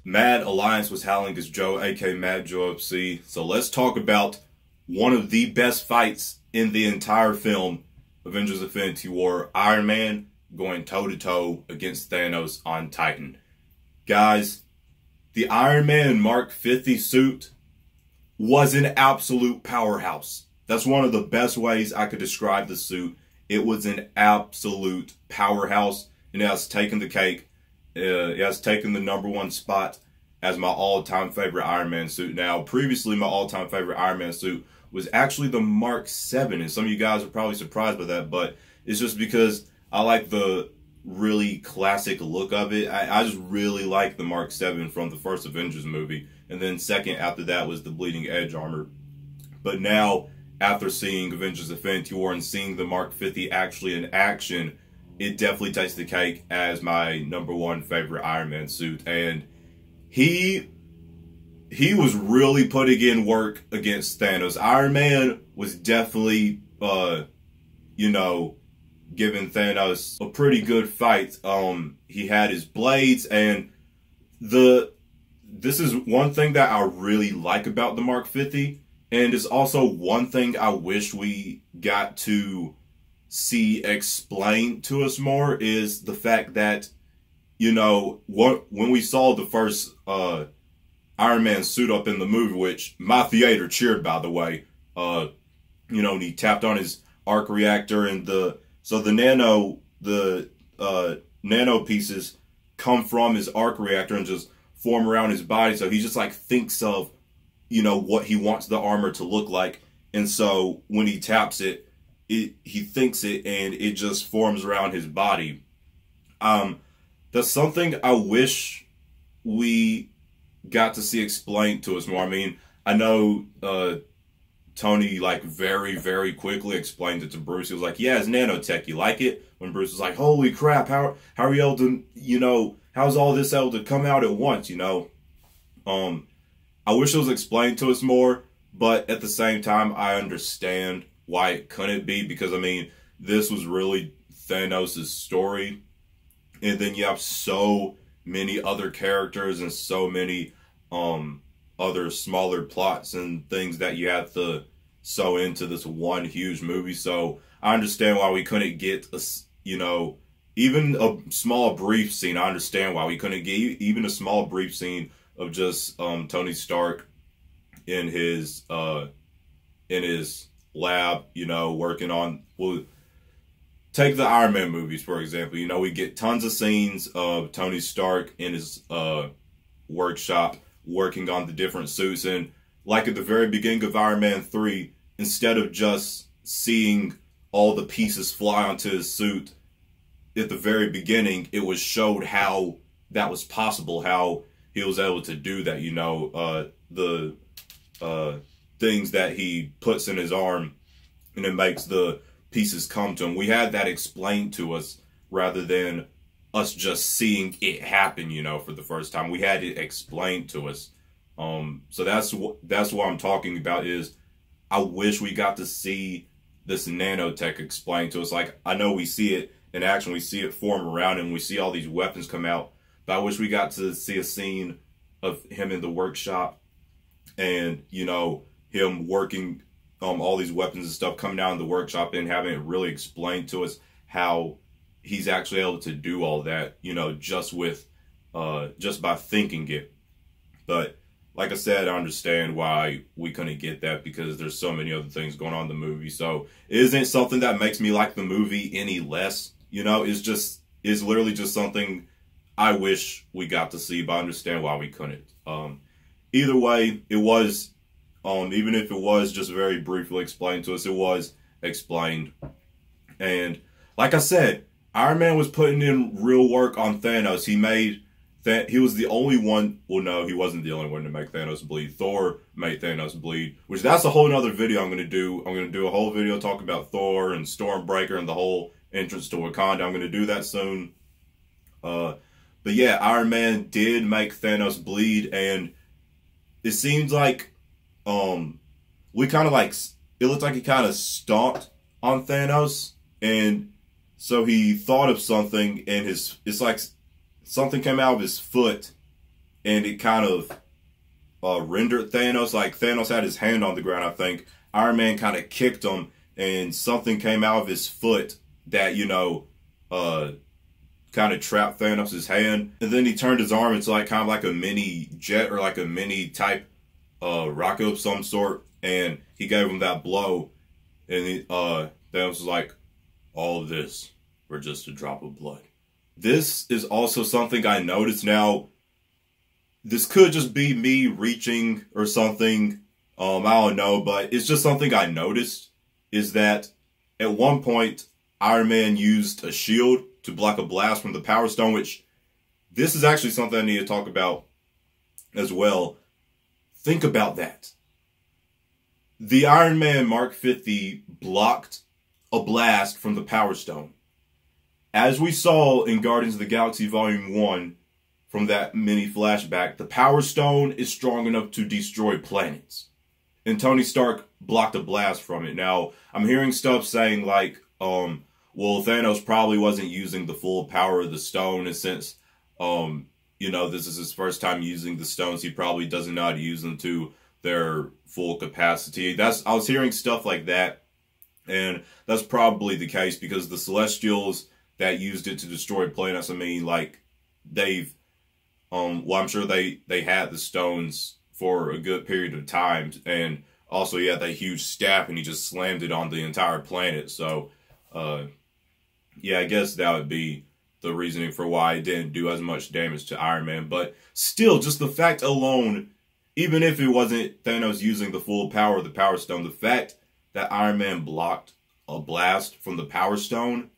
Mad Alliance was howling as Joe, aka Mad Joe FC. So let's talk about one of the best fights in the entire film, Avengers Infinity War. Iron Man going toe-to-toe against Thanos on Titan. Guys, the Iron Man Mark 50 suit was an absolute powerhouse. That's one of the best ways I could describe the suit. It was an absolute powerhouse, and it has taken the cake. It has taken the #1 spot as my all-time favorite Iron Man suit. Now, previously, my all-time favorite Iron Man suit was actually the Mark 7, and some of you guys are probably surprised by that, but it's just because I like the really classic look of it. I just really like the Mark 7 from the first Avengers movie, and then second after that was the Bleeding Edge armor. But now, after seeing Avengers Infinity War and seeing the Mark 50 actually in action, it definitely takes the cake as my #1 favorite Iron Man suit. And he was really putting in work against Thanos. Iron Man was definitely, giving Thanos a pretty good fight. He had his blades, and this is one thing that I really like about the Mark 50, and it's also one thing I wish we got to see explained to us more, is the fact that, when we saw the first Iron Man suit up in the movie, which my theater cheered, by the way, and he tapped on his arc reactor, and the nano pieces come from his arc reactor and just form around his body. So he just like thinks of, what he wants the armor to look like. And so when he taps it, he thinks it, and it just forms around his body. That's something I wish we got to see explained to us more. I mean, I know Tony very, very quickly explained it to Bruce. He was like, yeah, it's nanotech. You like it? When Bruce was like, holy crap, how are you able to, how's all this able to come out at once, I wish it was explained to us more, but at the same time, I understand why it couldn't be, because, I mean, this was really Thanos' story, and then you have so many other characters and so many other smaller plots and things that you have to sew into this one huge movie. So I understand why we couldn't get even a small brief scene. I understand why we couldn't get even a small brief scene of just Tony Stark in his lab, working on, well, take the Iron Man movies, for example. We get tons of scenes of Tony Stark in his workshop working on the different suits. And like at the very beginning of Iron Man 3, instead of just seeing all the pieces fly onto his suit at the very beginning, it was showed how that was possible, how he was able to do that, the things that he puts in his arm, and it makes the pieces come to him. We had that explained to us rather than us just seeing it happen, for the first time. We had it explained to us. So that's what I'm talking about, is I wish we got to see this nanotech explained to us. Like, I know we see it in action, we see it form around him, we see all these weapons come out, but I wish we got to see a scene of him in the workshop and, him working all these weapons and stuff coming out in the workshop, and having it really explained to us how he's actually able to do all that, just by thinking it. But like I said, I understand why we couldn't get that, because there's so many other things going on in the movie. So it isn't something that makes me like the movie any less. It's literally just something I wish we got to see, but I understand why we couldn't. Either way, it was, even if it was just very briefly explained to us, it was explained. And like I said, Iron Man was putting in real work on Thanos. He was the only one, well, no, he wasn't the only one to make Thanos bleed. Thor made Thanos bleed, which that's a whole nother video I'm going to do. I'm going to do a whole video talking about Thor and Stormbreaker and the whole entrance to Wakanda. I'm going to do that soon. But yeah, Iron Man did make Thanos bleed, and it seems like it looked like he kind of stomped on Thanos, and So he thought of something, and it's like something came out of his foot, and it kind of rendered Thanos. Like Thanos had his hand on the ground, I think. Iron Man kind of kicked him, and something came out of his foot that, you know, kind of trapped Thanos' hand. And then he turned his arm into like kind of like a mini jet or like a mini type rocket of some sort, and he gave him that blow, and Thanos was like, all of this for just a drop of blood. This is also something I noticed. Now, this could just be me reaching or something. I don't know, but it's just something I noticed, is that at one point, Iron Man used a shield to block a blast from the Power Stone, which this is actually something I need to talk about as well. Think about that. The Iron Man Mark 50 blocked a blast from the Power Stone. As we saw in Guardians of the Galaxy Volume 1, from that mini flashback, the Power Stone is strong enough to destroy planets. And Tony Stark blocked a blast from it. Now, I'm hearing stuff saying like, well, Thanos probably wasn't using the full power of the stone, and since, you know, this is his first time using the stones, he probably doesn't know how to use them to their full capacity. I was hearing stuff like that, and that's probably the case, because the Celestials that used it to destroy planets, I mean, like, they've, well, I'm sure they had the stones for a good period of time, and also he had that huge staff, and he just slammed it on the entire planet. So, yeah, I guess that would be the reasoning for why it didn't do as much damage to Iron Man. But still, just the fact alone, even if it wasn't Thanos using the full power of the Power Stone, the fact that Iron Man blocked a blast from the Power Stone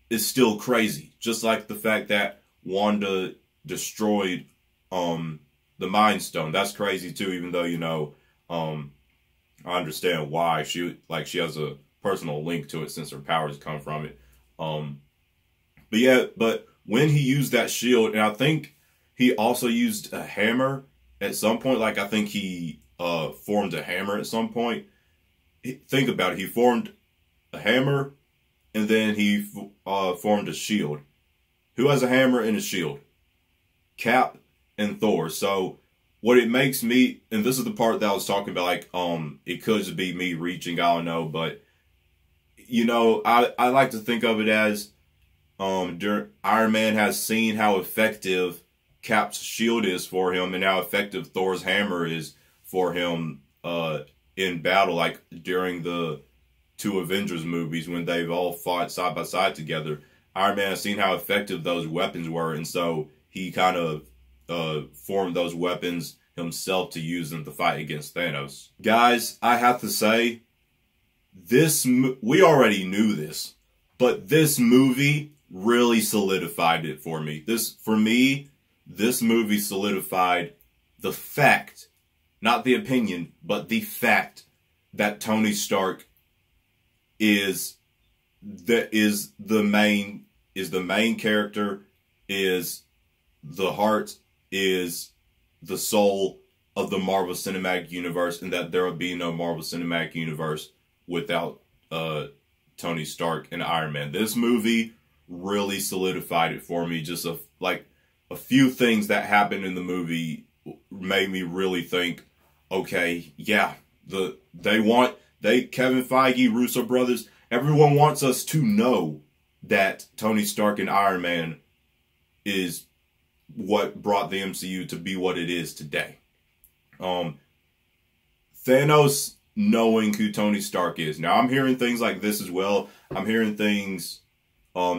is still crazy. Just like the fact that Wanda destroyed the Mind Stone. That's crazy too, even though, you know, I understand why. She has a personal link to it since her powers come from it. But yeah, but when he used that shield, and I think he also used a hammer at some point, like I think he formed a hammer at some point. Think about it. He formed a hammer, and then he formed a shield. Who has a hammer and a shield? Cap and Thor. So what it makes me, and this is the part that I was talking about, like, it could just be me reaching, I don't know, but, you know, I like to think of it as, Iron Man has seen how effective Cap's shield is for him, and how effective Thor's hammer is for him, in battle, like during the 2 Avengers movies when they've all fought side by side together. Iron Man has seen how effective those weapons were, and so he kind of formed those weapons himself to use them to fight against Thanos. Guys, I have to say, we already knew this, but this movie really solidified it for me. This movie solidified the fact, not the opinion, but the fact that Tony Stark is the main character, is the heart, is the soul of the Marvel Cinematic Universe, and that there would be no Marvel Cinematic Universe without Tony Stark and Iron Man. This movie really solidified it for me. Just a few things that happened in the movie made me really think, okay, yeah, Kevin Feige, Russo brothers, everyone wants us to know that Tony Stark and Iron Man is what brought the MCU to be what it is today. Thanos knowing who Tony Stark is. Now, I'm hearing things like this as well. I'm hearing things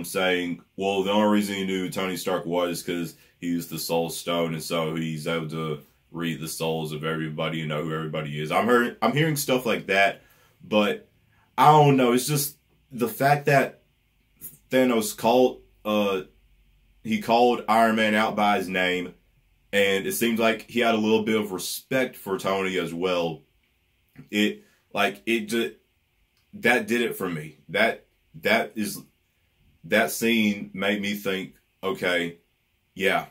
saying, well, the only reason he knew who Tony Stark was because he used the Soul Stone, and so he's able to read the souls of everybody and know who everybody is. I'm hearing stuff like that, but I don't know. It's just the fact that Thanos called Iron Man out by his name, and it seems like he had a little bit of respect for Tony as well. That did it for me. That scene made me think, okay, yeah,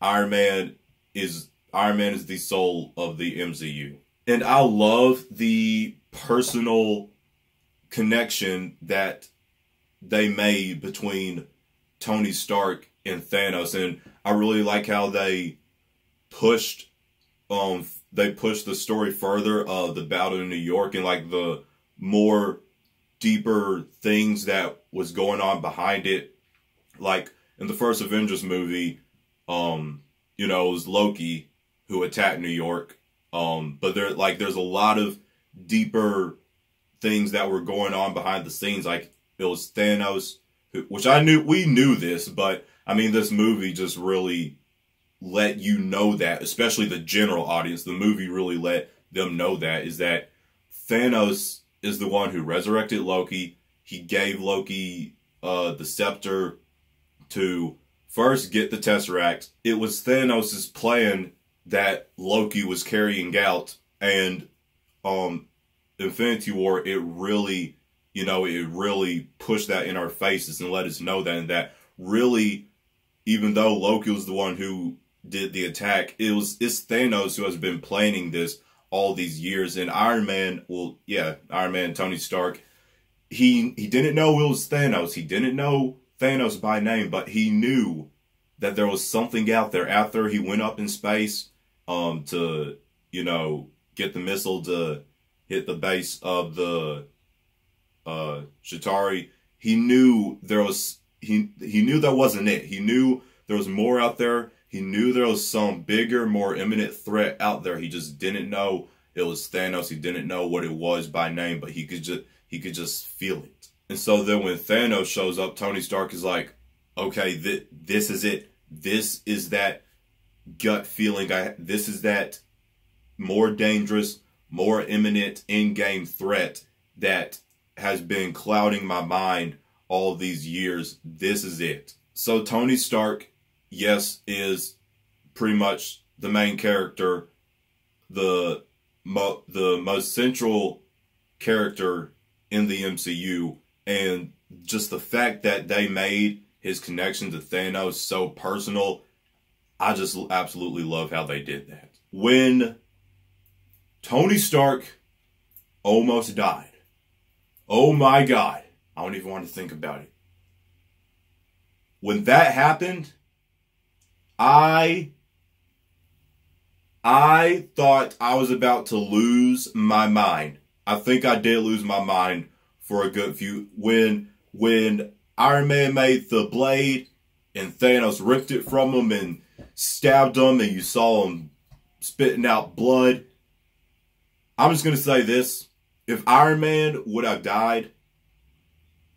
Iron Man is the soul of the MCU. And I love the personal connection that they made between Tony Stark and Thanos, and I really like how they pushed the story further of the battle in New York and like the more deeper things that was going on behind it. Like in the first Avengers movie, you know, it was Loki who attacked New York. But there's a lot of deeper things that were going on behind the scenes. Like it was Thanos, which we knew this, but I mean, this movie just really let you know that, especially the general audience. The movie really let them know that, is that Thanos is the one who resurrected Loki. He gave Loki the scepter to first get the Tesseract. It was Thanos' plan that Loki was carrying out, and Infinity War, it really, you know, it really pushed that in our faces and let us know that, and that really, even though Loki was the one who did the attack, it's Thanos who has been planning this all these years. And Iron Man, Tony Stark, he didn't know it was Thanos. He didn't know Thanos by name, but he knew that there was something out there after he went up in space to, you know, get the missile to hit the base of the Chitauri. He knew there was he knew that wasn't it. He knew there was more out there. He knew there was some bigger, more imminent threat out there. He just didn't know it was Thanos. He didn't know what it was by name, but he could just feel it. And so then when Thanos shows up, Tony Stark is like, okay, this is it. This is that gut feeling. This is that more dangerous, more imminent in-game threat that has been clouding my mind all these years. This is it. So Tony Stark, yes, is pretty much the main character, the most central character in the MCU, and just the fact that they made his connection to Thanos so personal, I just absolutely love how they did that. When Tony Stark almost died, oh my God, I don't even want to think about it. When that happened, I thought I was about to lose my mind. I think I did lose my mind for a good few. When Iron Man made the blade and Thanos ripped it from him and stabbed him, and you saw him spitting out blood. I'm just going to say this. If Iron Man would have died,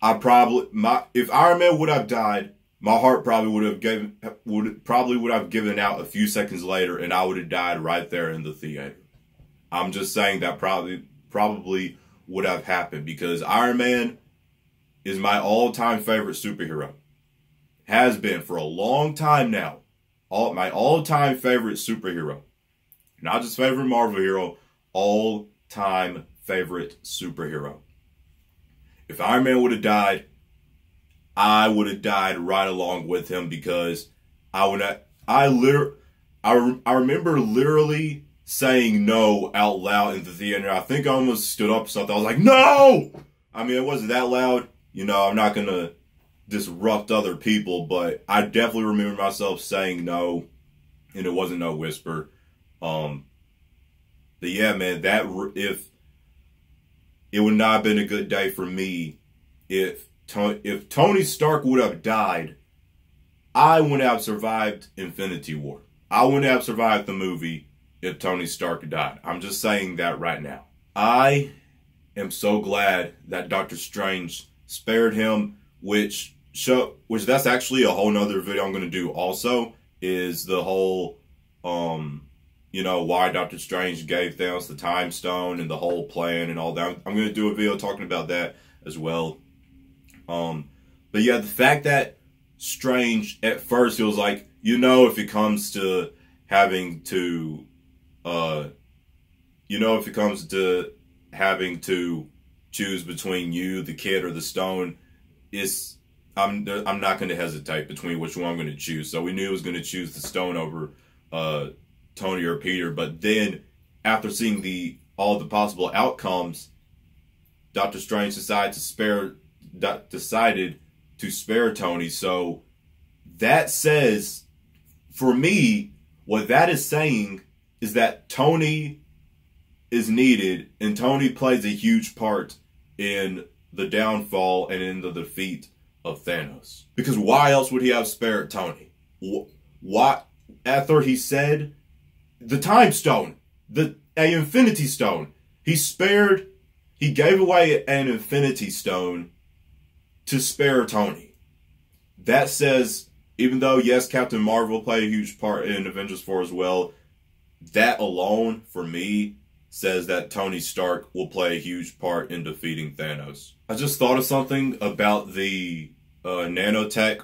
if Iron Man would have died, my heart probably would have given out a few seconds later, and I would have died right there in the theater. I'm just saying that probably would have happened, because Iron Man is my all-time favorite superhero. Has been for a long time now. My all-time favorite superhero. Not just favorite Marvel hero, all-time favorite superhero. If Iron Man would have died, I would have died right along with him, because I remember literally saying no out loud in the theater. I think I almost stood up or something. I was like, no! I mean, it wasn't that loud. You know, I'm not going to disrupt other people, but I definitely remember myself saying no, and it wasn't no whisper. But yeah, man, if it would not have been a good day for me if Tony Stark would have died. I wouldn't have survived Infinity War. I wouldn't have survived the movie if Tony Stark died. I'm just saying that right now. I am so glad that Doctor Strange spared him, which that's actually a whole nother video I'm going to do also, is the whole, you know, why Doctor Strange gave Thanos the Time Stone and the whole plan and all that. I'm going to do a video talking about that as well. But yeah, the fact that Strange, at first, it was like, you know, if it comes to having to, choose between you, the kid, or the stone, I'm not going to hesitate between which one I'm going to choose. So we knew he was going to choose the stone over Tony or Peter. But then, after seeing all the possible outcomes, Doctor Strange decided to spare decided to spare Tony. So that says, for me, what that is saying is that Tony is needed, and Tony plays a huge part in the downfall and in the defeat of Thanos. Because why else would he have spared Tony? Why? After he said the Time Stone, a Infinity Stone, he gave away an Infinity Stone to spare Tony. That says, even though, yes, Captain Marvel played a huge part in Avengers 4 as well, that alone, for me, says that Tony Stark will play a huge part in defeating Thanos. I just thought of something about the nanotech.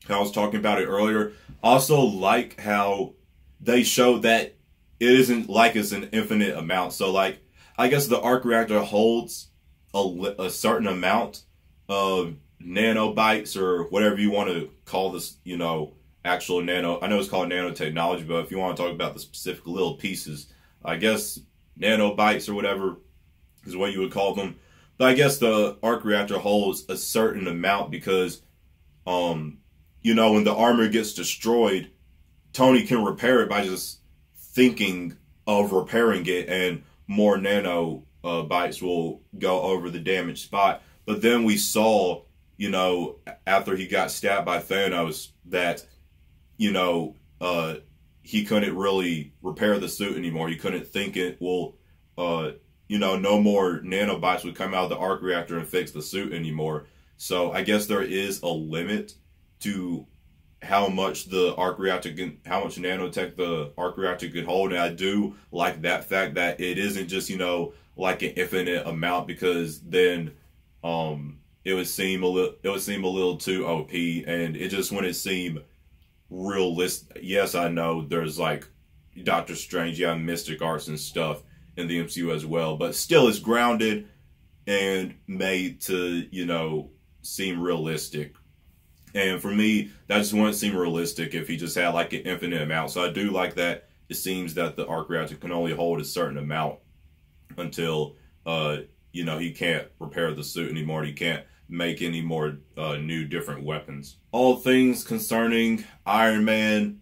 I was talking about it earlier. I also like how they show that it isn't like it's an infinite amount. So, like, I guess the arc reactor holds a certain amount of nanobytes, or whatever you want to call this, you know, actual nano. I know it's called nanotechnology, but if you want to talk about the specific little pieces, I guess nanobytes or whatever is what you would call them. But I guess the arc reactor holds a certain amount because, you know, when the armor gets destroyed, Tony can repair it by just thinking of repairing it, and more nanobytes will go over the damaged spot. But then we saw, you know, after he got stabbed by Thanos, that, you know, he couldn't really repair the suit anymore. He couldn't think it. Well, you know, no more nanobytes would come out of the arc reactor and fix the suit anymore. So I guess there is a limit to how much the arc reactor can, how much nanotech the arc reactor could hold. And I do like that fact that it isn't just, you know, like an infinite amount, because then it would seem a little too OP, and it just wouldn't seem realistic. Yes, I know there's like Doctor Strange, yeah, mystic arts and stuff in the MCU as well, but still it's grounded and made to, you know, seem realistic. And for me, that just wouldn't seem realistic if he just had like an infinite amount. So I do like that it seems that the arc reactor can only hold a certain amount until, you know, he can't repair the suit anymore. And he can't make any more new different weapons. All things concerning Iron Man,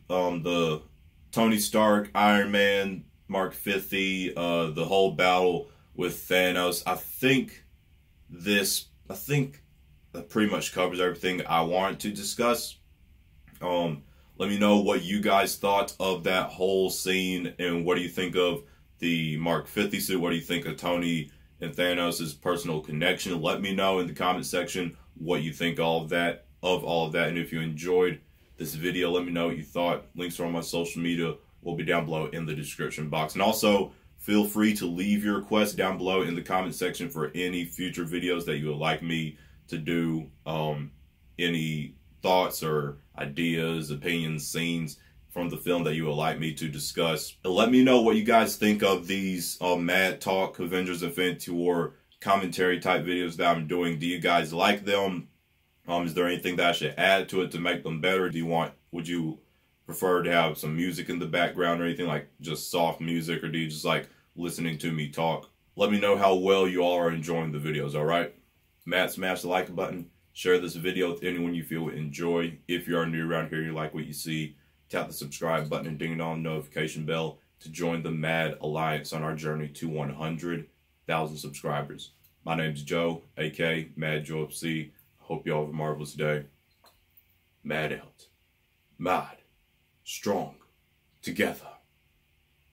the Tony Stark, Iron Man, Mark 50, the whole battle with Thanos. I think that pretty much covers everything I wanted to discuss. Let me know what you guys thought of that whole scene, and what do you think of the Mark 50 suit? What do you think of Tony and Thanos' personal connection? Let me know in the comment section what you think of all of that. And if you enjoyed this video, let me know what you thought. Links are on my social media will be down below in the description box. And also, feel free to leave your requests down below in the comment section for any future videos that you would like me to do. Any thoughts or ideas, opinions, scenes from the film that you would like me to discuss. And let me know what you guys think of these MADTalk Avengers Infinity War commentary type videos that I'm doing. Do you guys like them? Is there anything that I should add to it to make them better? Would you prefer to have some music in the background or anything, like just soft music, or do you just like listening to me talk? Let me know how well you all are enjoying the videos, alright? Smash the like button. Share this video with anyone you feel would enjoy. If you are new around here, you like what you see, tap the subscribe button and ding dong notification bell to join the Mad Alliance on our journey to 100,000 subscribers. My name's Joe, aka Mad Joe FC. Hope you all have a marvelous day. Mad out. Mad. Strong. Together.